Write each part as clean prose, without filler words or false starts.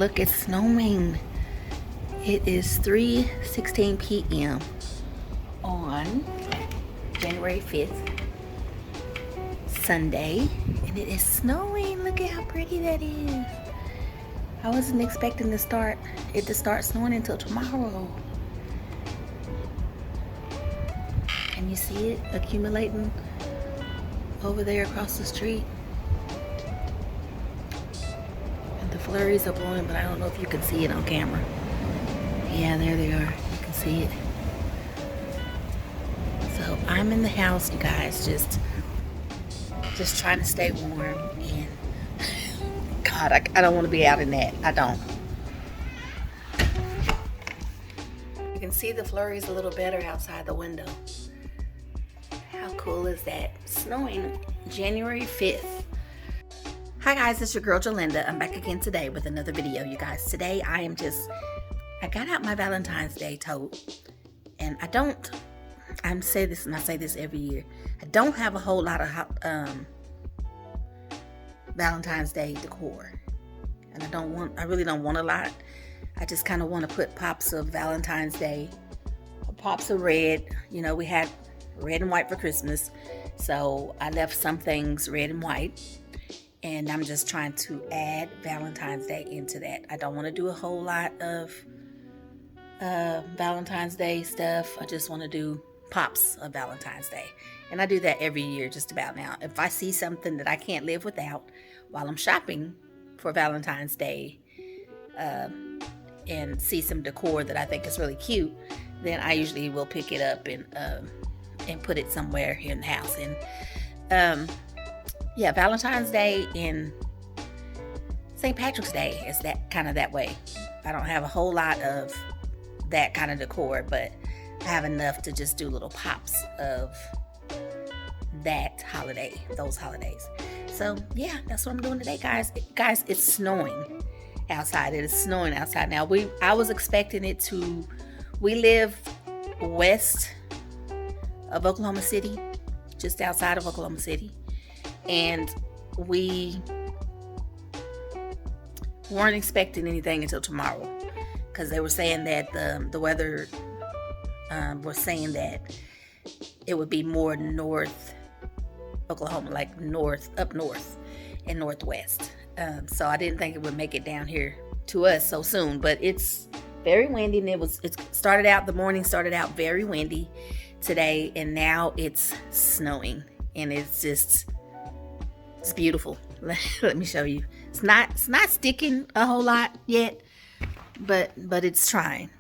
look, it's snowing. It is 3:16 p.m. on January 5th, Sunday, and it is snowing. Look at how pretty that is. I wasn't expecting it to start snowing until tomorrow. And you see it accumulating over there across the street. And the flurries are blowing, but I don't know if you can see it on camera. Yeah, there they are. You can see it. So I'm in the house, you guys, just trying to stay warm. And God, I don't want to be out in that. I don't. You can see the flurries a little better outside the window. How cool is that? Snowing January 5th. Hi guys, it's your girl Gerlinda. I'm back again today with another video, you guys. Today I got out my Valentine's Day tote, and I say this every year. I don't have a whole lot of Valentine's Day decor, and I really don't want a lot. I just kind of want to put pops of Valentine's Day, pops of red. You know, we had red and white for Christmas, so I left some things red and white, and I'm just trying to add Valentine's Day into that. I don't want to do a whole lot of Valentine's Day stuff. I just want to do pops of Valentine's Day, and I do that every year just about now. If I see something that I can't live without while I'm shopping for Valentine's Day, and see some decor that I think is really cute, then I usually will pick it up and put it somewhere here in the house. And yeah, Valentine's Day and St. Patrick's Day is that way. I don't have a whole lot of that kind of decor, but I have enough to just do little pops of those holidays. So yeah, that's what I'm doing today, guys. Guys, it's snowing outside. It is snowing outside now. I was expecting it to. We live west of Oklahoma City, just outside of Oklahoma City, and we weren't expecting anything until tomorrow, because they were saying that the weather was saying that it would be more north Oklahoma, like up north and northwest. So I didn't think it would make it down here to us so soon, but it's very windy, and the morning started out very windy today, and now it's snowing, and it's beautiful. Let me show you. It's not sticking a whole lot yet, but it's trying.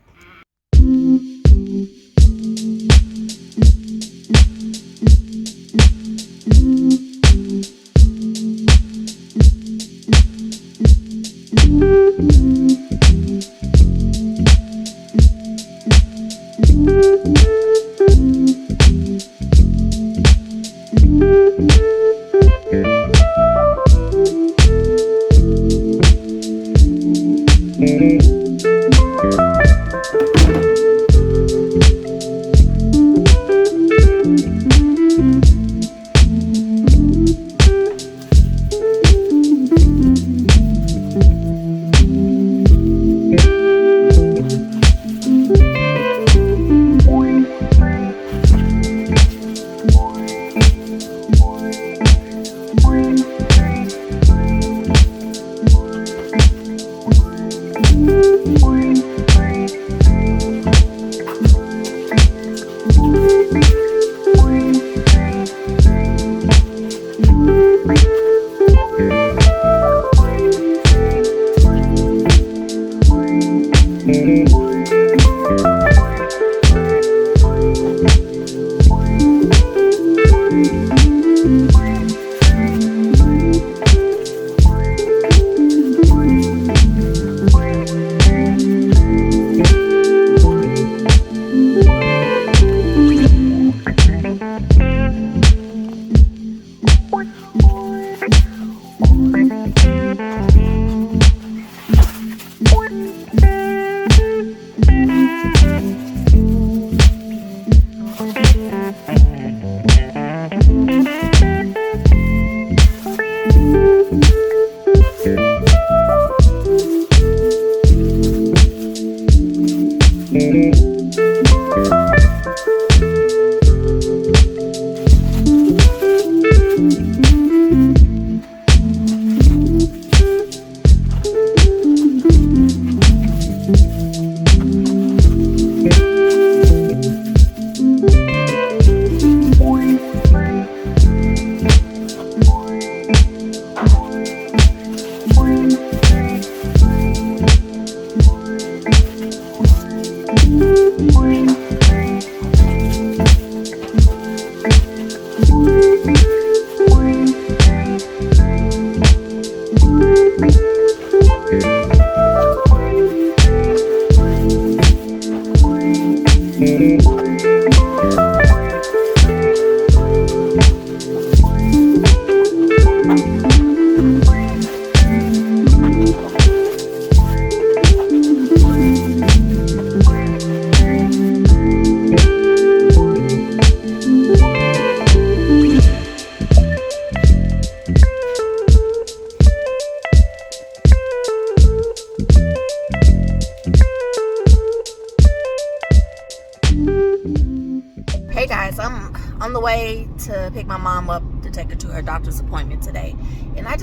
Hey guys, I'm on the way to pick my mom up to take her to her doctor's appointment today, and I've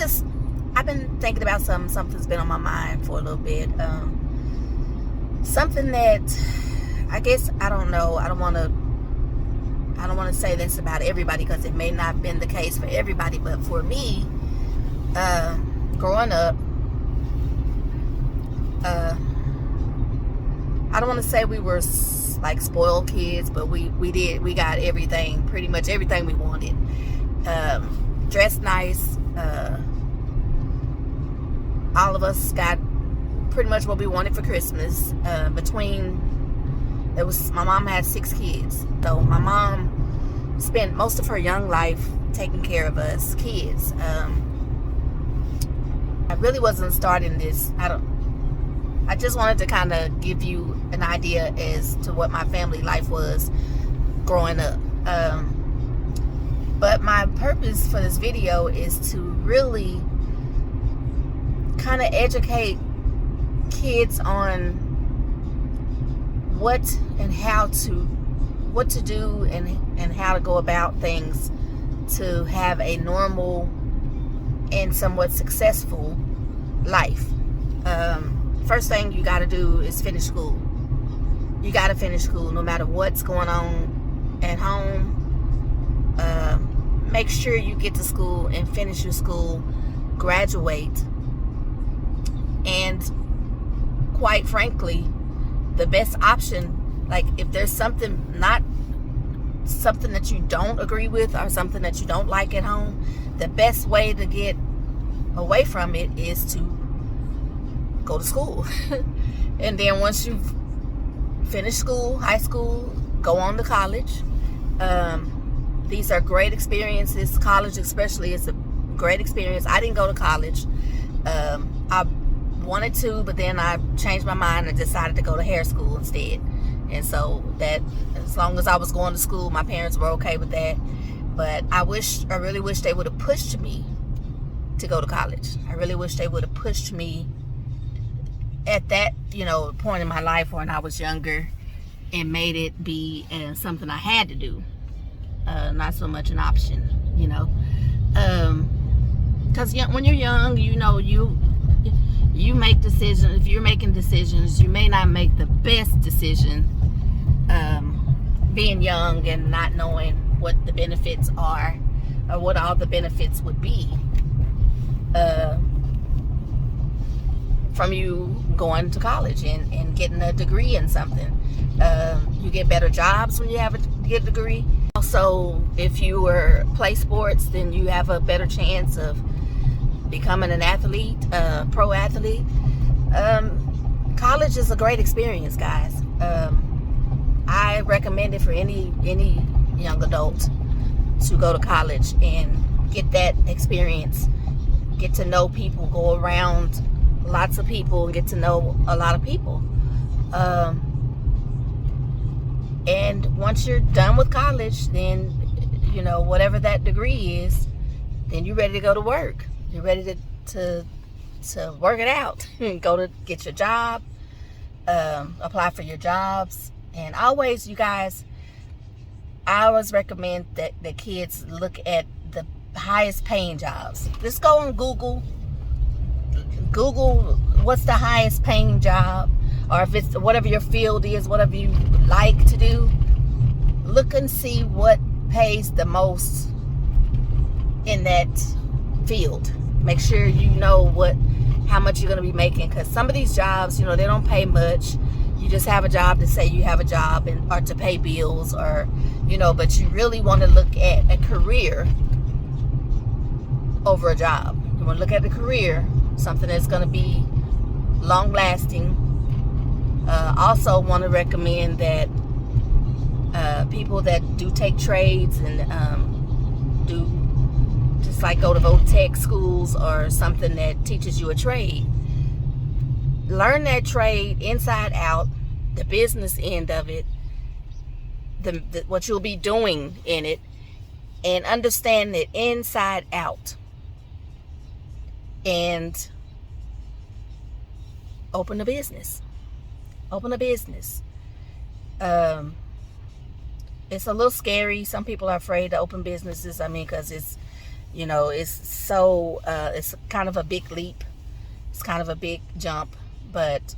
been thinking about something's been on my mind for a little bit. Something that I guess I don't know. I don't want to say this about everybody because it may not have been the case for everybody, but for me, growing up, I don't want to say we were like spoiled kids, but we got everything, pretty much everything we wanted. Dressed nice. All of us got pretty much what we wanted for Christmas. My mom had 6 kids, so my mom spent most of her young life taking care of us kids. I really wasn't starting this. I just wanted to kind of give you an idea as to what my family life was growing up. But my purpose for this video is to really kind of educate kids on what to do and how to go about things to have a normal and somewhat successful life. First thing you got to do is finish school. You got to finish school no matter what's going on at home. Make sure you get to school and finish your school, graduate, and quite frankly, the best option, like if there's something that you don't agree with or something that you don't like at home, the best way to get away from it is to go to school. And then once you've finished school, high school, go on to college. These are great experiences. College especially is a great experience. I didn't go to college. I wanted to, but then I changed my mind and decided to go to hair school instead. And so that, as long as I was going to school, my parents were okay with that. But I really wish they would have pushed me to go to college. I really wish they would have pushed me at that, point in my life when I was younger and made it be something I had to do, not so much an option, because when you're young, you make decisions. If you're making decisions, you may not make the best decision, being young and not knowing what the benefits are or what all the benefits would be from you going to college and getting a degree in something. You get better jobs when you get a degree. Also, if you play sports, then you have a better chance of becoming an athlete, pro athlete. College is a great experience, guys. I recommend it for any young adult to go to college and get that experience, get to know people, go around lots of people, and get to know a lot of people. And once you're done with college, then whatever that degree is, then you're ready to go to work. You're ready to work it out. Go to get your job, apply for your jobs. And always, you guys, I always recommend that the kids look at the highest paying jobs. Just go on Google what's the highest paying job, or if it's whatever your field is, whatever you like to do, look and see what pays the most in that field. Make sure you know how much you're going to be making, because some of these jobs, they don't pay much. You just have a job to say you have a job, or to pay bills, or but you really want to look at a career over a job. You want to look at a career, something that's going to be long lasting. Also want to recommend that people that do take trades and do just like go to Votech schools or something that teaches you a trade, learn that trade inside out, the business end of it, what you'll be doing in it, and understand it inside out, and open a business. it's a little scary. Some people are afraid to open businesses. I mean, because it's, you know, it's so, it's kind of a big leap. It's kind of a big jump, but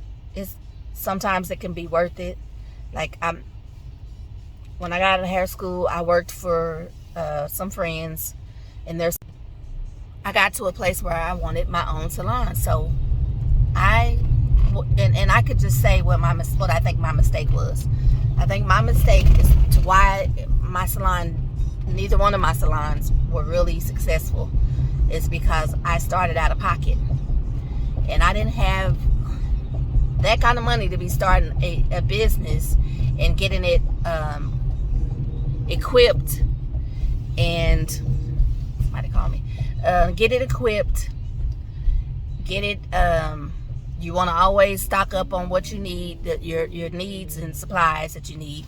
sometimes it can be worth it. Like, when I got out of hair school, I worked for some friends, and I got to a place where I wanted my own salon. So and I could just say what I think my mistake was. I think my mistake is to why my salon, neither one of my salons were really successful, is because I started out of pocket, and I didn't have that kind of money to be starting a business and getting it equipped, and somebody call me, get it equipped, get it, you want to always stock up on what you need, your needs and supplies that you need.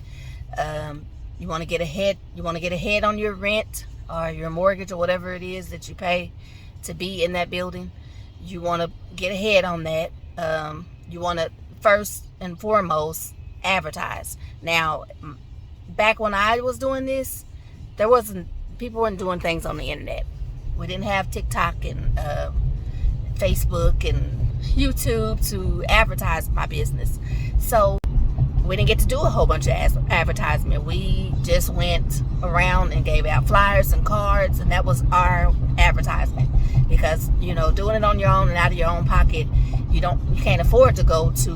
You want to get ahead on your rent or your mortgage or whatever it is that you pay to be in that building. You want to get ahead on that. You want to first and foremost advertise. Now, back when I was doing this, people weren't doing things on the internet. We didn't have TikTok and Facebook and YouTube to advertise my business. So we didn't get to do a whole bunch of advertisement. We just went around and gave out flyers and cards, and that was our advertisement. Because, you know, doing it on your own and out of your own pocket, you can't afford to go to,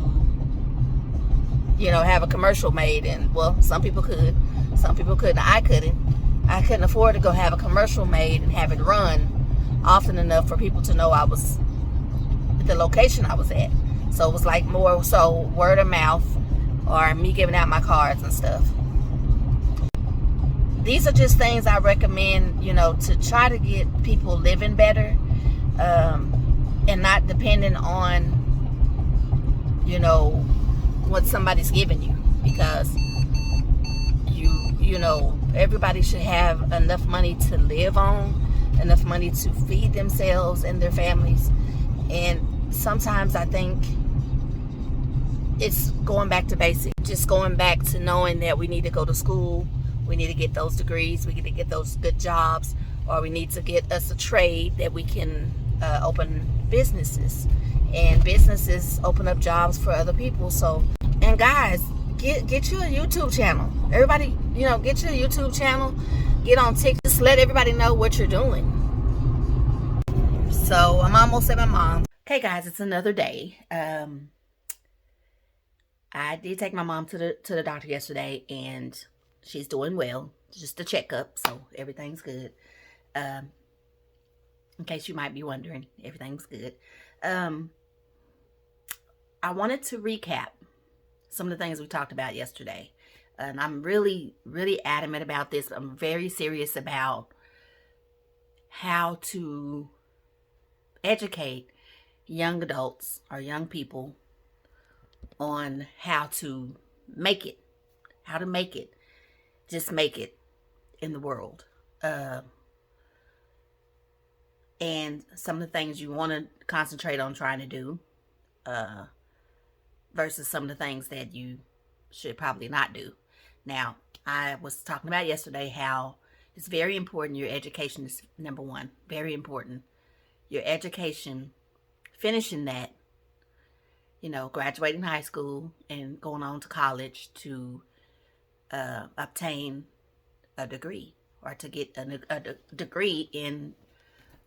you know, have a commercial made. And, well, some people could, some people couldn't. I couldn't afford to go have a commercial made and have it run often enough for people to know I was at the location I was at. So it was like more so word of mouth or me giving out my cards and stuff. These are just things I recommend, you know, to try to get people living better, and not depending on, you know, what somebody's giving you, because you know, everybody should have enough money to live on, enough money to feed themselves and their families. And sometimes I think it's going back to basics, just going back to knowing that we need to go to school, we need to get those degrees, we need to get those good jobs, or we need to get us a trade that we can open businesses, and businesses open up jobs for other people. So, and guys, get you a YouTube channel. Everybody, you know, get you a YouTube channel, get on TikTok, just let everybody know what you're doing. So I'm almost at my mom. Okay guys, it's another day. I did take my mom to the doctor yesterday, and she's doing well. Just a checkup, so everything's good. In case you might be wondering, everything's good. I wanted to recap some of the things we talked about yesterday. And I'm really, really adamant about this. I'm very serious about how to educate young adults or young people on how to make it. How to make it. Just make it in the world. And some of the things you want to concentrate on trying to do, versus some of the things that you should probably not do. Now, I was talking about yesterday how it's very important. Your education is number one. Very important. Your education, finishing that, you know, graduating high school and going on to college to obtain a degree, or to get a degree in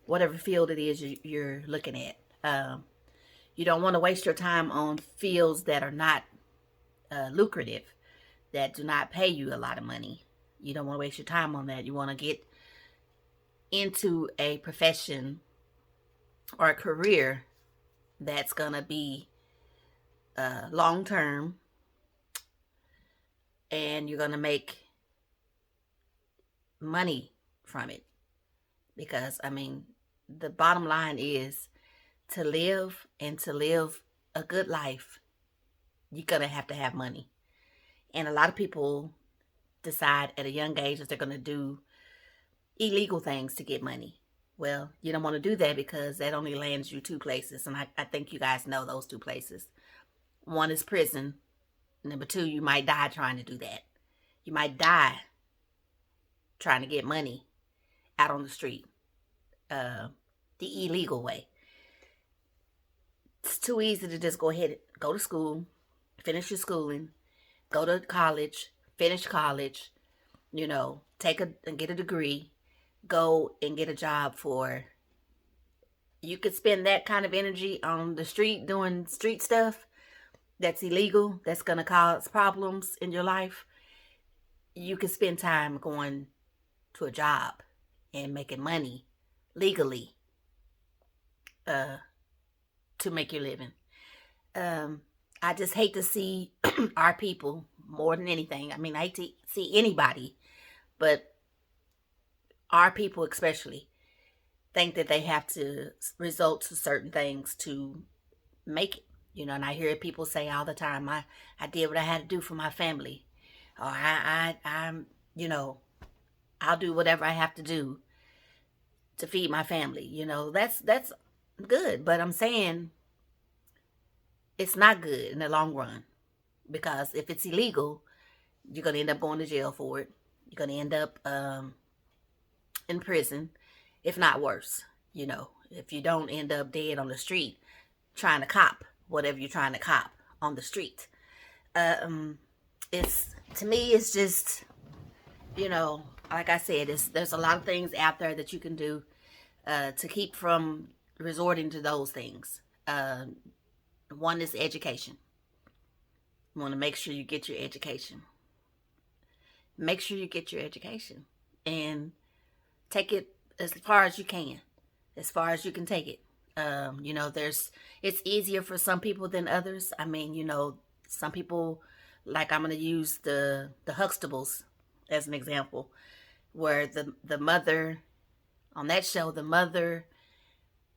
whatever field it is you're looking at. You don't want to waste your time on fields that are not lucrative, that do not pay you a lot of money. You don't want to waste your time on that. You want to get into a profession or a career that's going to be long-term, and you're going to make money from it. Because, I mean, the bottom line is, to live and to live a good life, you're going to have money. And a lot of people decide at a young age that they're going to do illegal things to get money. Well, you don't want to do that, because that only lands you two places. And I think you guys know those two places. One is prison. Number two, you might die trying to do that. You might die trying to get money out on the street, uh, the illegal way. It's too easy to just go ahead and go to school, finish your schooling, go to college, finish college, take and get a degree, go and get a job for. You could spend that kind of energy on the street doing street stuff that's illegal, that's going to cause problems in your life. You could spend time going to a job and making money legally to make your living. I just hate to see our people more than anything. I mean, I hate to see anybody, but our people especially think that they have to resort to certain things to make it. And I hear people say all the time, I did what I had to do for my family. Or I'm, I'll do whatever I have to do to feed my family. That's good. But I'm saying it's not good in the long run. Because if it's illegal, you're going to end up going to jail for it. You're going to end up in prison, if not worse. If you don't end up dead on the street trying to cop whatever you're trying to cop on the street. To me, it's just, like I said, there's a lot of things out there that you can do to keep from resorting to those things. One is education. You want to make sure you get your education. Make sure you get your education and take it as far as you can, as far as you can take it. It's easier for some people than others. I mean, some people, like I'm going to use the Huxtables as an example, where the mother, on that show, the mother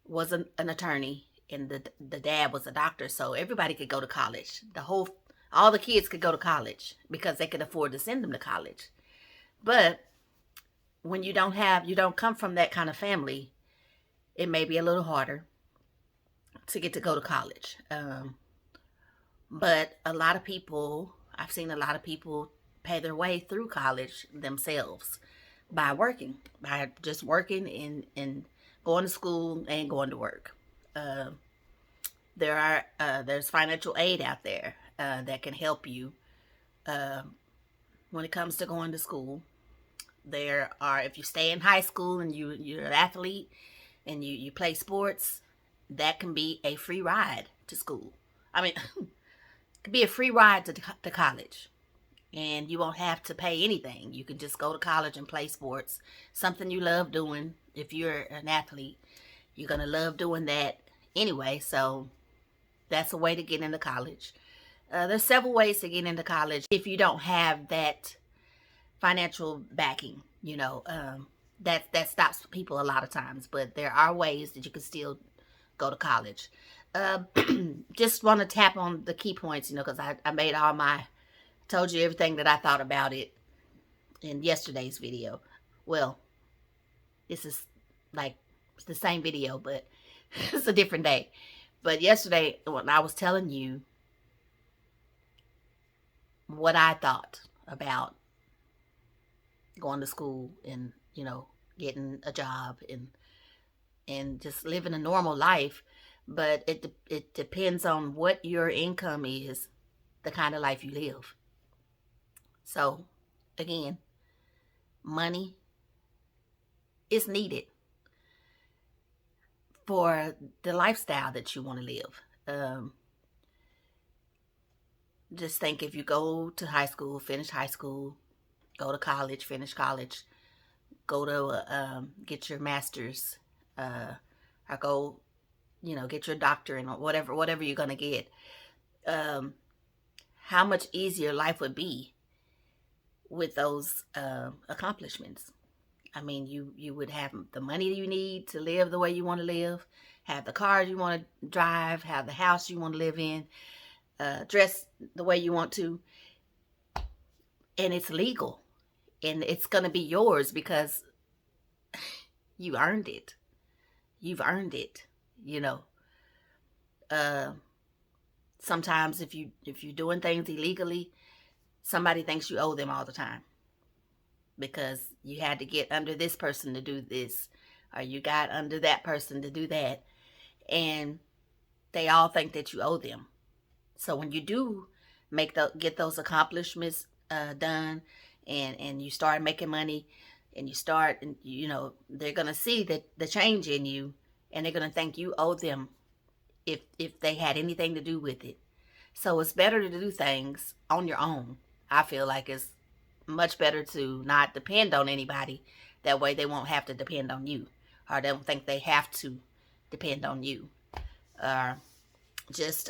was an attorney and the dad was a doctor. So everybody could go to college. All the kids could go to college because they could afford to send them to college. But when you don't come from that kind of family, it may be a little harder to get to go to college. But I've seen a lot of people pay their way through college themselves by just working and going to school and going to work. There's financial aid out there that can help you when it comes to going to school. If you stay in high school and you're an athlete and you play sports, that can be a free ride to school. I mean, it could be a free ride to college. And you won't have to pay anything. You can just go to college and play sports. Something you love doing. If you're an athlete, you're going to love doing that anyway. So that's a way to get into college. There's several ways to get into college if you don't have that financial backing, that stops people a lot of times. But there are ways that you can still go to college. Just want to tap on the key points, because I made told you everything that I thought about it in yesterday's video. Well, this is it's the same video, but it's a different day. But yesterday, when I was telling you what I thought about going to school and, getting a job and just living a normal life, but it depends on what your income is, the kind of life you live. So, again, money is needed for the lifestyle that you want to live. Just think, if you go to high school, finish high school, go to college, finish college, go to get your master's, or go, get your doctorate, or whatever you're going to get. How much easier life would be with those accomplishments. I mean, you would have the money you need to live the way you want to live, have the car you want to drive, have the house you want to live in, dress the way you want to, and it's legal, and it's going to be yours because you earned it. You've earned it, Sometimes if you're doing things illegally, somebody thinks you owe them all the time. because you had to get under this person to do this, or you got under that person to do that. And they all think that you owe them. So when you do get those accomplishments done, and you start making money, and you start, and they're gonna see that the change in you, and they're gonna think you owe them if they had anything to do with it. So it's better to do things on your own. I feel like it's much better to not depend on anybody. That way they won't have to depend on you, or they don't think they have to depend on you. Just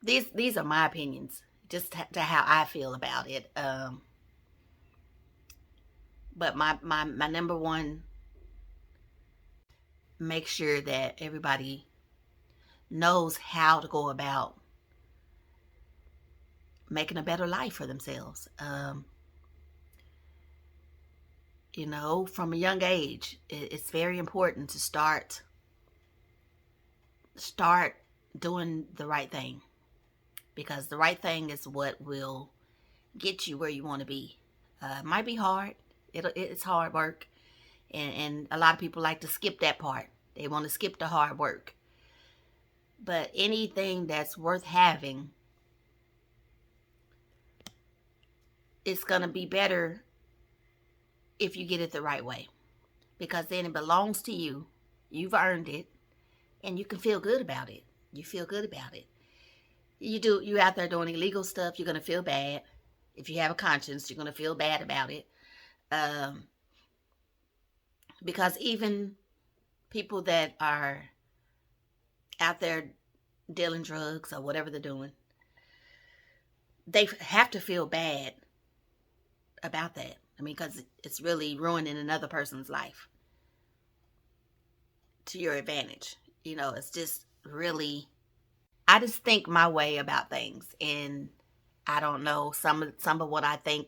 these are my opinions, just to how I feel about it. But my number one, make sure that everybody knows how to go about making a better life for themselves. From a young age, it's very important to start doing the right thing, because the right thing is what will get you where you want to be. It might be hard. It's hard work, and a lot of people like to skip that part. They want to skip the hard work. But anything that's worth having, it's going to be better if you get it the right way, because then it belongs to you. You've earned it, and you can feel good about it. You feel good about it. You out there doing illegal stuff, you're going to feel bad. If you have a conscience, you're going to feel bad about it. Because even people that are out there dealing drugs or whatever they're doing, they have to feel bad about that. Because it's really ruining another person's life to your advantage. It's just really, I just think my way about things, and I don't know, some of what I think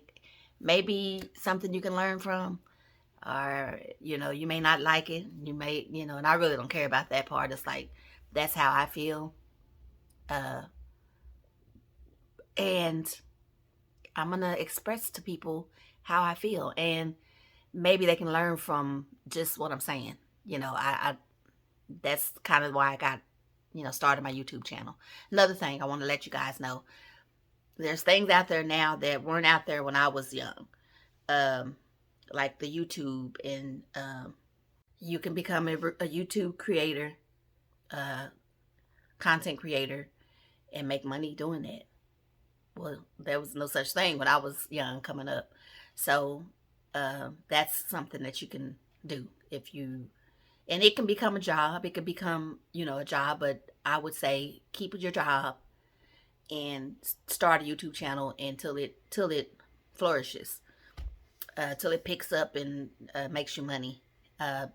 may be something you can learn from, or you may not like it. You may, and I really don't care about that part. It's like, that's how I feel, and I'm gonna express to people how I feel, and maybe they can learn from just what I'm saying. I that's kind of why I got, started my YouTube channel. Another thing I want to let you guys know, there's things out there now that weren't out there when I was young. Like the YouTube, and you can become a YouTube creator, content creator, and make money doing that. Well, there was no such thing when I was young coming up. So that's something that you can do and it can become a job. It can become, a job, but I would say keep your job and start a YouTube channel until it flourishes, till it picks up and makes you money.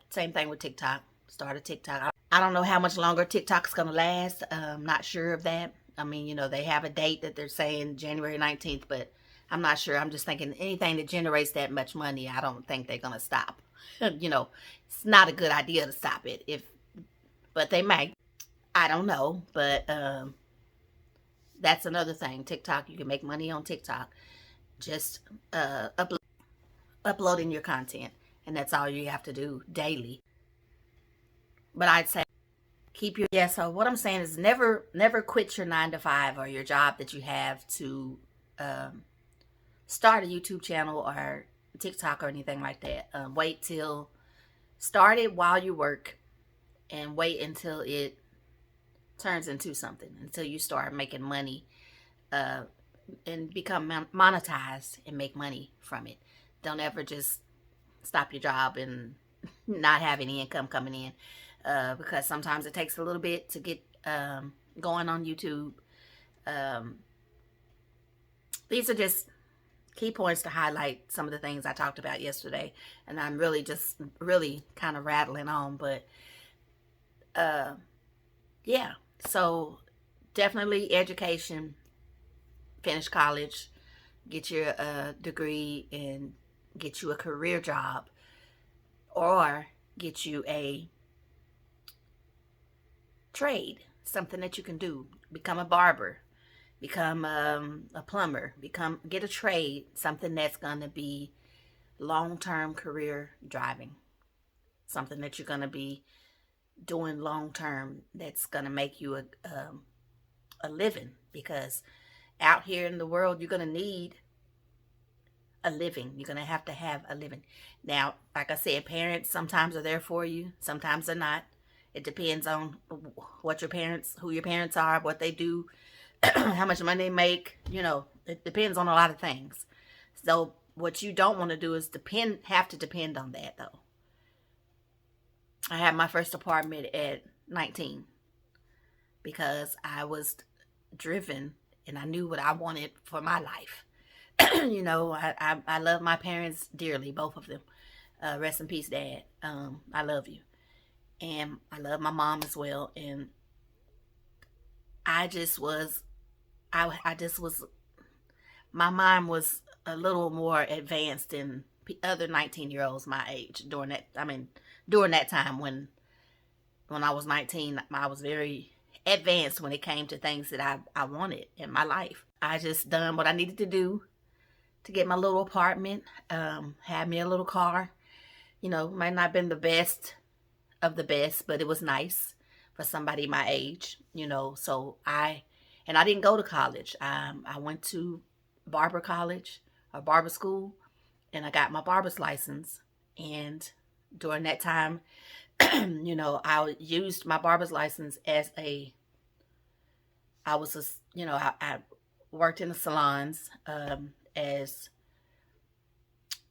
Same thing with TikTok. Start a TikTok. I don't know how much longer TikTok's gonna last. I'm not sure of that. They have a date that they're saying January 19th, but I'm not sure. I'm just thinking anything that generates that much money, I don't think they're going to stop. It's not a good idea to stop it, but they might. I don't know, but that's another thing. TikTok, you can make money on TikTok. Just uploading your content, and that's all you have to do daily. But I'd say so what I'm saying is never quit your 9 to 5 or your job that you have to start a YouTube channel or TikTok or anything like that. Start it while you work, and wait until it turns into something, until you start making money, and become monetized and make money from it. Don't ever just stop your job and not have any income coming in, because sometimes it takes a little bit to get going on YouTube. These are just key points to highlight some of the things I talked about yesterday, and I'm really kind of rattling on, but yeah, so definitely education, finish college, get your degree, and get you a career job, or get you a trade, something that you can do. Become a barber, become a plumber, get a trade, something that's gonna be long-term career driving, something that you're gonna be doing long-term that's gonna make you a living, because out here in the world you're gonna need a living. You're gonna have to have a living. Now, like I said, parents sometimes are there for you, sometimes they're not. It depends on what your parents, who your parents are, what they do, how much money they make. You know, it depends on a lot of things. So what you don't want to do is have to depend on that, though. I had my first apartment at 19 because I was driven and I knew what I wanted for my life. You know, I love my parents dearly, both of them. Rest in peace, Dad. I love you. And I love my mom as well. And I just was, I just was, my mind was a little more advanced than other 19-year-olds my age during that time when I was 19. I was very advanced when it came to things that I wanted in my life. I just done what I needed to do to get my little apartment, had me a little car. You know, might not have been the best of the best, but it was nice for somebody my age, you know. So I didn't go to college. I went to barber college or barber school, and I got my barber's license. And during that time, you know, I used my barber's license as I worked in the salons, as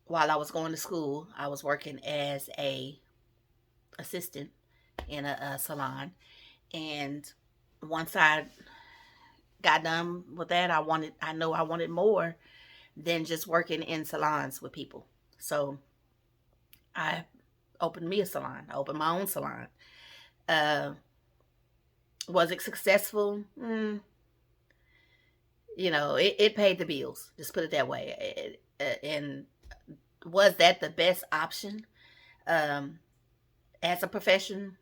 while I was going to school. I was working as a assistant in a salon, and once I got done with that, I know I wanted more than just working in salons with people. So I opened me a salon. I opened my own salon. Was it successful? You know, it paid the bills. Just put it that way. And was that the best option? As a profession,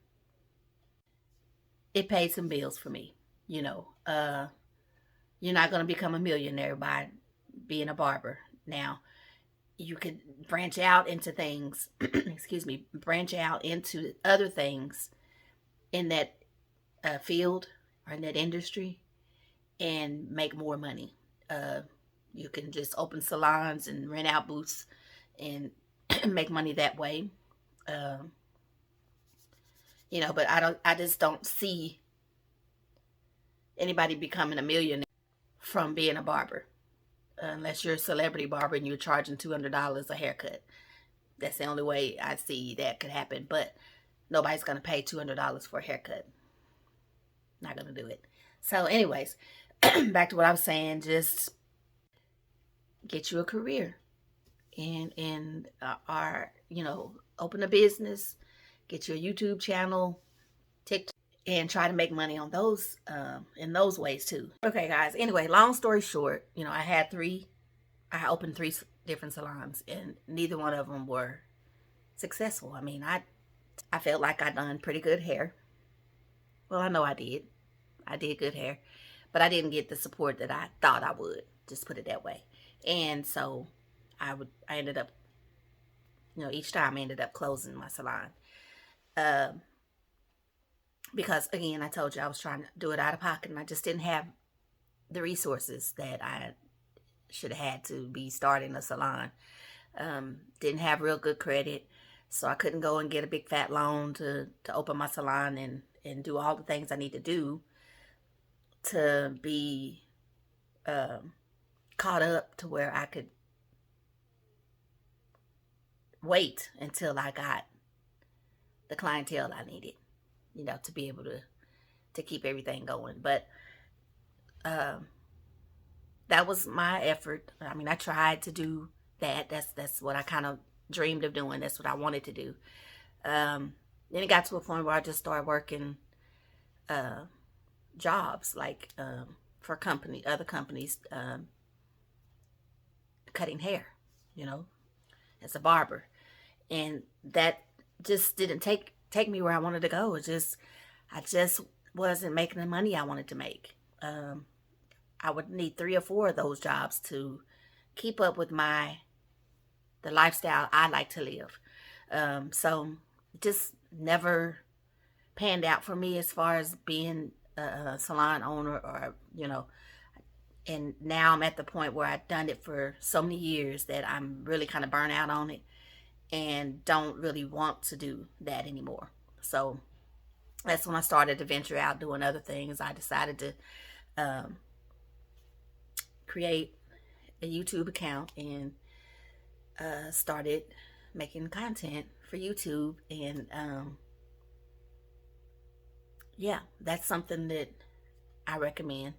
it paid some bills for me. You know, you're not going to become a millionaire by being a barber. Now, you could branch out into things, branch out into other things in that field or in that industry and make more money. You can just open salons and rent out booths and make money that way. You know, but I just don't see anybody becoming a millionaire from being a barber, unless you're a celebrity barber and you're charging $200 a haircut. That's the only way I see that could happen. But nobody's going to pay $200 for a haircut. Not going to do it. So anyways, back to what I was saying, just get you a career and you know, open a business, get you a YouTube channel, TikTok, and try to make money on those in those ways too. Okay, guys. Anyway, long story short, you know, I opened 3 different salons, and neither one of them were successful. I mean, I felt like I done pretty good hair. Well, I know I did. I did good hair, but I didn't get the support that I thought I would. Just put it that way. And so I ended up, you know, each time I ended up closing my salon. Because again, I told you I was trying to do it out of pocket, and I just didn't have the resources that I should have had to be starting a salon. Didn't have real good credit, so I couldn't go and get a big fat loan to open my salon and do all the things I need to do to be caught up to where I could wait until I got the clientele I needed, you know, to be able to keep everything going. But that was my effort. I mean, I tried to do that. That's what I kind of dreamed of doing. That's what I wanted to do. Then it got to a point where I just started working jobs, like for other companies, cutting hair, you know, as a barber. And that just didn't take me where I wanted to go. I just wasn't making the money I wanted to make. I would need 3 or 4 of those jobs to keep up with the lifestyle I like to live. So just never panned out for me as far as being a salon owner, or and now I'm at the point where I've done it for so many years that I'm really kind of burnt out on it and don't really want to do that anymore. So that's when I started to venture out doing other things. I decided to create a YouTube account and started making content for YouTube. And yeah, that's something that I recommend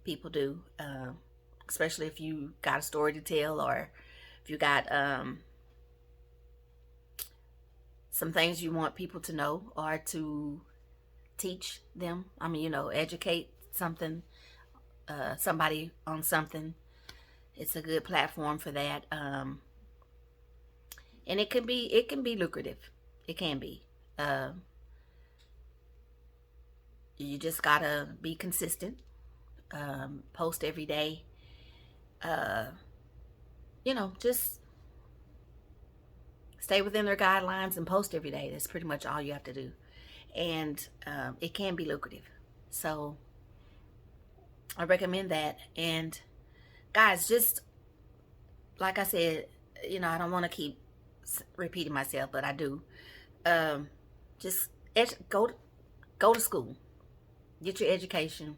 people do, especially if you got a story to tell, or if you got some things you want people to know or to teach them. I mean, educate somebody on something. It's a good platform for that. And it can be lucrative. It can be. You just gotta be consistent. Post every day. Just stay within their guidelines and post every day. That's pretty much all you have to do. And it can be lucrative. So I recommend that. And guys, just like I said, I don't want to keep repeating myself, but I do. Just go to school, get your education,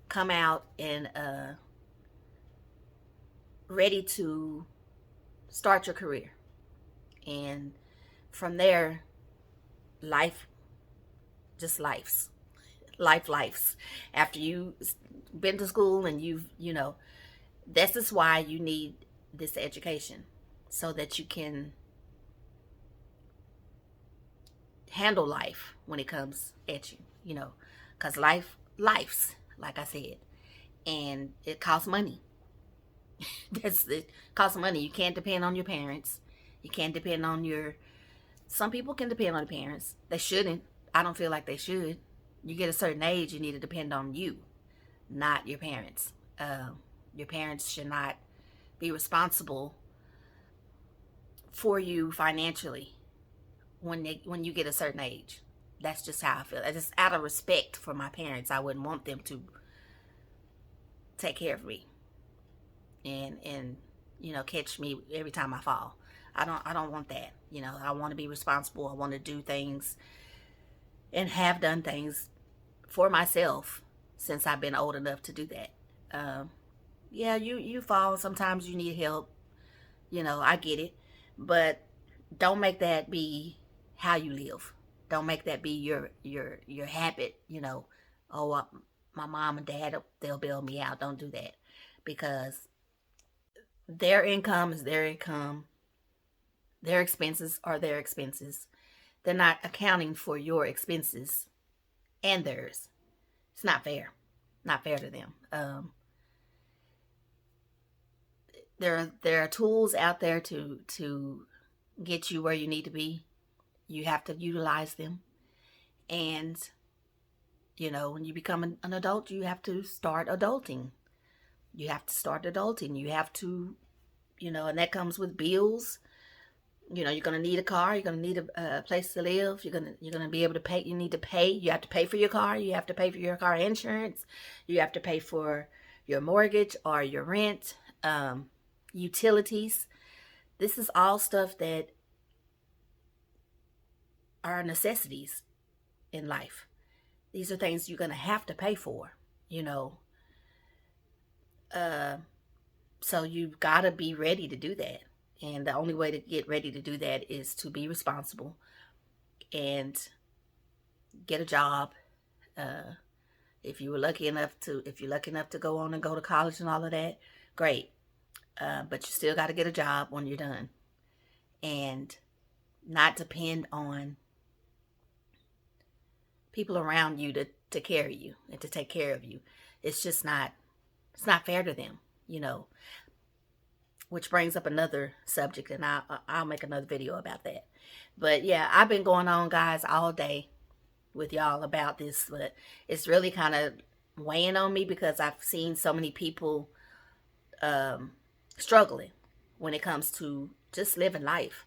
come out and ready to start your career. And from there, life just lifes. Life. After you've been to school and this is why you need this education, so that you can handle life when it comes at you, because life's, like I said, and it costs money. It costs money. You can't depend on your parents. You can't depend on some people can depend on the parents. They shouldn't. I don't feel like they should. You get a certain age, you need to depend on you, not your parents. Your parents should not be responsible for you financially when you get a certain age. That's just how I feel. Just out of respect for my parents, I wouldn't want them to take care of me and catch me every time I fall. I don't want that. I want to be responsible. I want to do things and have done things for myself since I've been old enough to do that. Yeah, you fall. Sometimes you need help. I get it. But don't make that be how you live. Don't make that be your habit. My mom and dad, they'll bail me out. Don't do that, because their income is their income. Their expenses are their expenses. They're not accounting for your expenses and theirs. It's not fair. Not fair to them. There are tools out there to get you where you need to be. You have to utilize them. And when you become an adult, you have to start adulting. You have to start adulting. You have to, and that comes with bills. You're going to need a car. You're going to need a place to live. You're going to be able to pay. You need to pay. You have to pay for your car. You have to pay for your car insurance. You have to pay for your mortgage or your rent, utilities. This is all stuff that are necessities in life. These are things you're going to have to pay for, so you've got to be ready to do that. And the only way to get ready to do that is to be responsible and get a job. If you're lucky enough to go on and go to college and all of that, great. But you still got to get a job when you're done, and not depend on people around you to carry you and to take care of you. It's not fair to them, which brings up another subject, and I'll make another video about that. But yeah, I've been going on, guys, all day with y'all about this, but it's really kind of weighing on me because I've seen so many people struggling when it comes to just living life.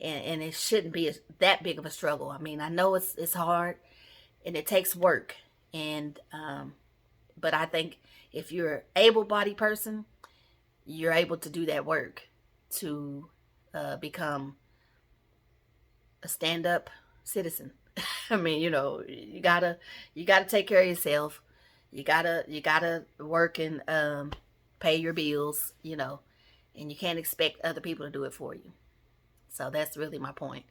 And it shouldn't be that big of a struggle. I mean, I know it's hard and it takes work. And but I think if you're an able-bodied person, you're able to do that work to become a stand-up citizen. I mean, you know, you gotta take care of yourself. You gotta work and pay your bills, you know, and you can't expect other people to do it for you. So that's really my point.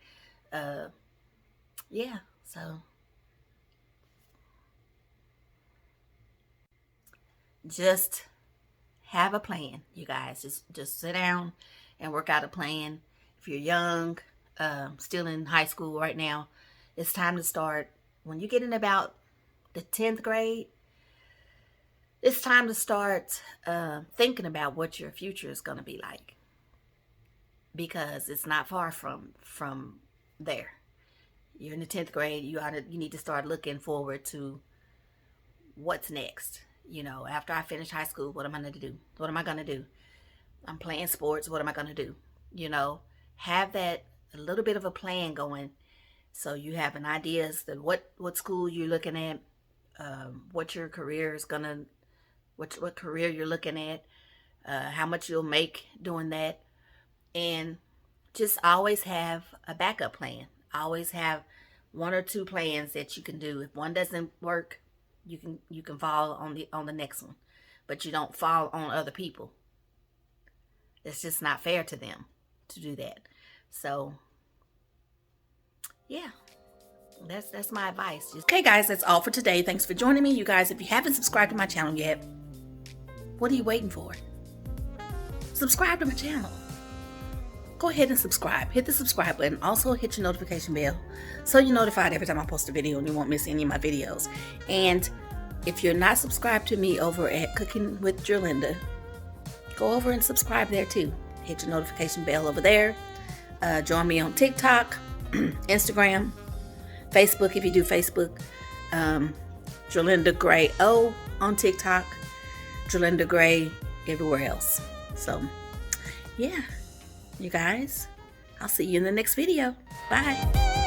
Yeah, so just have a plan, you guys. Just sit down and work out a plan. If you're young, still in high school right now, it's time to start. When you get in about the 10th grade, it's time to start thinking about what your future is going to be like, because it's not far from there. You're in the 10th grade. You need to start looking forward to what's next. You know, after I finish high school, what am I going to do? What am I going to do? I'm playing sports. What am I going to do? You know, have that a little bit of a plan going, so you have an idea as to what school you're looking at, what your career is gonna, what career you're looking at, how much you'll make doing that, and just always have a backup plan. Always have one or two plans that you can do. If one doesn't work, you can fall on the next one, but you don't fall on other people. It's just not fair to them to do that. So yeah, that's my advice. Okay guys, that's all for today. Thanks for joining me. You guys, if you haven't subscribed to my channel yet, what are you waiting for? Subscribe to my channel. Go ahead and subscribe. Hit the subscribe button. Also hit your notification bell so you're notified every time I post a video and you won't miss any of my videos. And if you're not subscribed to me over at Cooking with Gerlinda, go over and subscribe there too. Hit your notification bell over there. Join me on TikTok, Instagram, Facebook if you do Facebook. Gerlinda Gray on TikTok, Gerlinda Gray everywhere else. So yeah, you guys, I'll see you in the next video. Bye.